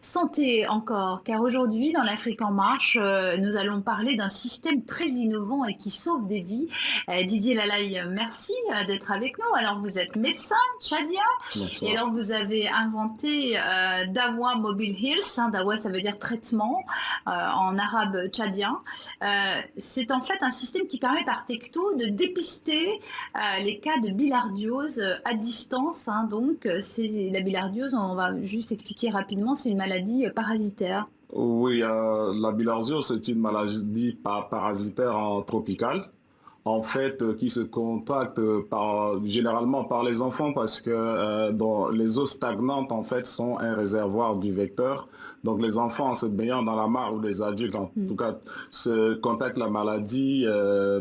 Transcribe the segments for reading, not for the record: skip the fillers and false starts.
Santé encore, car aujourd'hui, dans l'Afrique en marche, nous allons parler d'un système très innovant et qui sauve des vies. Didier Lalaye, merci d'être avec nous. Alors, vous êtes médecin tchadien et Bonsoir. alors vous avez inventé Dawa Mobile Health. Dawa, ça veut dire traitement en arabe tchadien. C'est en fait un système qui permet par texto de dépister les cas de bilharziose à distance. Donc, c'est la bilharziose, on va juste expliquer rapidement, c'est une maladie parasitaire. Oui, la bilharziose, c'est une maladie parasitaire tropicale, en fait, qui se contracte généralement par les enfants parce que dans les eaux stagnantes, en fait, sont un réservoir du vecteur. Donc, les enfants, en se baignant dans la mare ou les adultes, en tout cas, se contactent la maladie,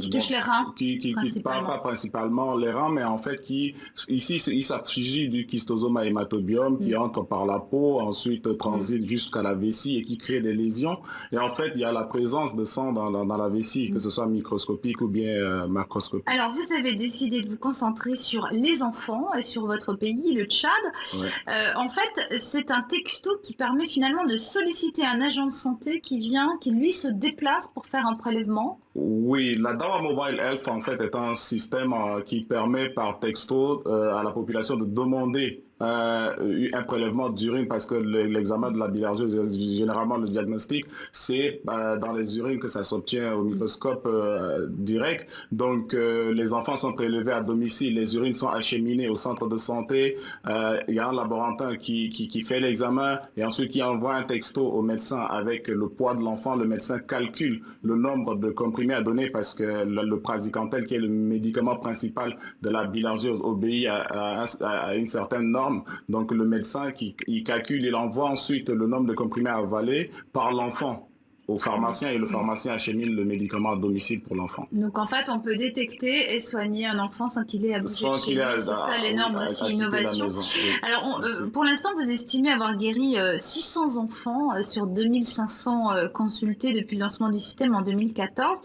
Qui touche les reins, qui parle pas principalement. principalement les reins, mais en fait, ici, il s'afflige du schistosoma hématobiome qui entre par la peau, ensuite transite jusqu'à la vessie et qui crée des lésions. Et en fait, il y a la présence de sang dans la vessie, que ce soit microscopique ou bien macroscopique. Alors, vous avez décidé de vous concentrer sur les enfants et sur votre pays, le Tchad. Ouais. En fait, c'est un texto qui permet finalement de solliciter un agent de santé qui vient, qui lui se déplace pour faire un prélèvement. Oui, la Dawa Mobile Health, en fait, est un système qui permet par texto à la population de demander un prélèvement d'urine parce que l'examen de la bilharziose, généralement le diagnostic, c'est dans les urines que ça s'obtient au microscope direct. Donc, les enfants sont prélevés à domicile, les urines sont acheminées au centre de santé. Il y a un laborantin qui fait l'examen et ensuite qui envoie un texto au médecin avec le poids de l'enfant. Le médecin calcule le nombre de comprimés à donner parce que le praziquantel, qui est le médicament principal de la bilharziose, obéit à une certaine norme. Donc le médecin il calcule, il envoie ensuite le nombre de comprimés à avaler par l'enfant au pharmacien et le pharmacien achemine le médicament à domicile pour l'enfant. Donc en fait, on peut détecter et soigner un enfant sans qu'il ait à bouger de Sans chez qu'il ait lui. C'est ça l'énorme aussi innovation. Oui. Alors pour l'instant, vous estimez avoir guéri 600 enfants sur 2500 consultés depuis le lancement du système en 2014.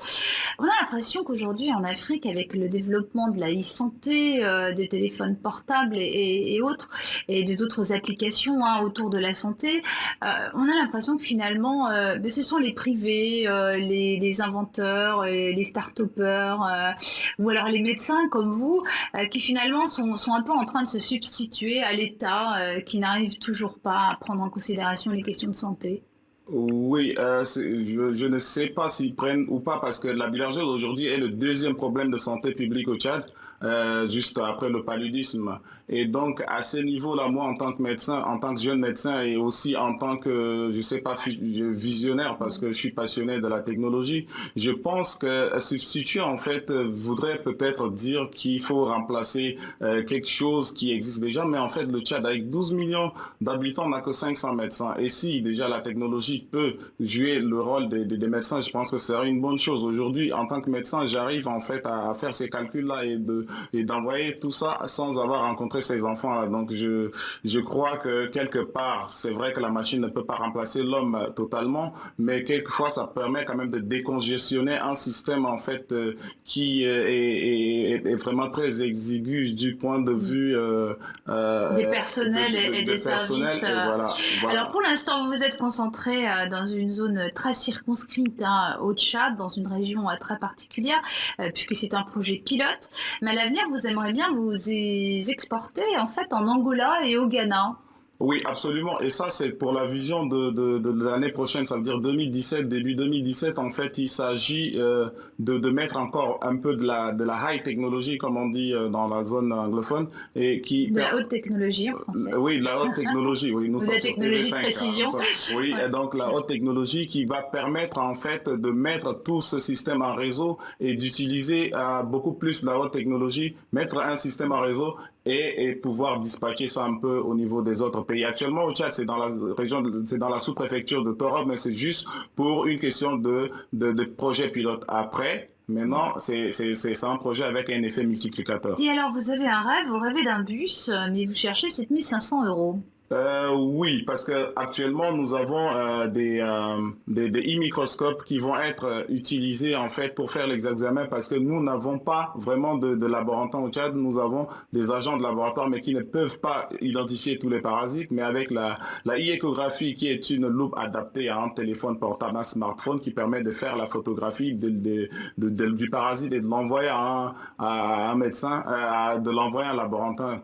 On a l'impression qu'aujourd'hui en Afrique, avec le développement de la e-santé, des téléphones portables et autres, et d'autres applications autour de la santé, on a l'impression que finalement, ce sont les privés, les inventeurs, les start-upers, ou alors les médecins comme vous, qui finalement sont un peu en train de se substituer à l'État, qui n'arrive toujours pas à prendre en considération les questions de santé. Oui, je ne sais pas s'ils prennent ou pas parce que la bilharziose aujourd'hui est le deuxième problème de santé publique au Tchad, juste après le paludisme. Et donc à ce niveau-là, moi en tant que médecin, en tant que jeune médecin et aussi en tant que, je sais pas, visionnaire parce que je suis passionné de la technologie, je pense que substituer en fait voudrait peut-être dire qu'il faut remplacer quelque chose qui existe déjà, mais en fait le Tchad avec 12 millions d'habitants n'a que 500 médecins. Et si déjà la technologie peut jouer le rôle des médecins, je pense que c'est une bonne chose. Aujourd'hui, en tant que médecin, j'arrive en fait à faire ces calculs-là et d'envoyer tout ça sans avoir rencontré ces enfants-là. Donc, je crois que quelque part, c'est vrai que la machine ne peut pas remplacer l'homme totalement, mais quelquefois, ça permet quand même de décongestionner un système en fait qui est vraiment très exigu du point de vue des personnels et des services. Voilà. Alors pour l'instant, vous vous êtes concentré dans une zone très circonscrite au Tchad, dans une région très particulière, puisque c'est un projet pilote. Mais à l'avenir, vous aimeriez bien vous exporter en fait en Angola et au Ghana. Oui, absolument. Et ça, c'est pour la vision de l'année prochaine, ça veut dire 2017, début 2017. En fait, il s'agit de mettre encore un peu de la high technologie, comme on dit dans la zone anglophone, et qui de la haute technologie en français. Oui, de la haute technologie. Oui, nous de sommes la sur technologie de TV5. précision. Oui, Ouais. et donc la haute technologie qui va permettre en fait de mettre tout ce système en réseau et d'utiliser beaucoup plus la haute technologie, mettre un système en réseau et pouvoir dispatcher ça un peu au niveau des autres pays. Actuellement, au Tchad, c'est dans la région, c'est dans la sous-préfecture de Torob, mais c'est juste pour une question de projet pilote. Après, maintenant, c'est un projet avec un effet multiplicateur. Et alors, vous avez un rêve, vous rêvez d'un bus, mais vous cherchez 7500 euros. Oui, parce que actuellement nous avons des e-microscopes qui vont être utilisés en fait pour faire les examens parce que nous n'avons pas vraiment de laboratoire au Tchad. Nous avons des agents de laboratoire mais qui ne peuvent pas identifier tous les parasites. Mais avec la e-échographie qui est une loupe adaptée à un téléphone portable, un smartphone qui permet de faire la photographie du parasite et de l'envoyer à un médecin, de l'envoyer à un laboratoire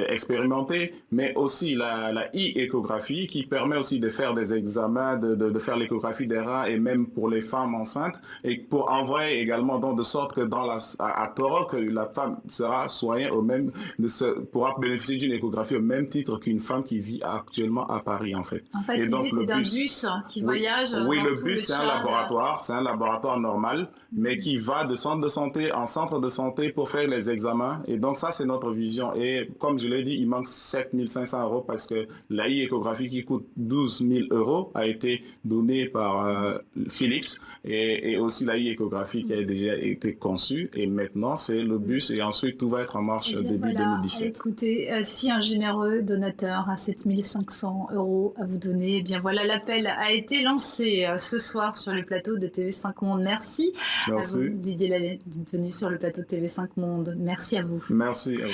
expérimenté, mais aussi la e-échographie qui permet aussi de faire des examens, de faire l'échographie des reins et même pour les femmes enceintes et pour envoyer également donc de sorte que à Torok, la femme sera soignée pourra bénéficier d'une échographie au même titre qu'une femme qui vit actuellement à Paris en fait. En fait, Et l'idée, donc le c'est d'un bus, bus qui oui, voyage oui, dans le tout le bus Tchad. c'est un laboratoire normal, mais qui va de centre de santé en centre de santé pour faire les examens. Et donc ça, c'est notre vision. Et comme je l'ai dit, il manque 7 500 € parce que la e-échographie qui coûte 12 000 € a été donnée par Philips et aussi la e-échographie qui a déjà été conçue. Et maintenant, c'est le bus et ensuite tout va être en marche Eh bien, début voilà, 2017. écoutez, si un généreux donateur a 7 500 € à vous donner, eh bien voilà, l'appel a été lancé ce soir sur le plateau de TV5 Monde. Merci à vous, Merci. Didier Lallet, d'être venu sur le plateau de TV5 Monde. Merci à vous. Merci à vous.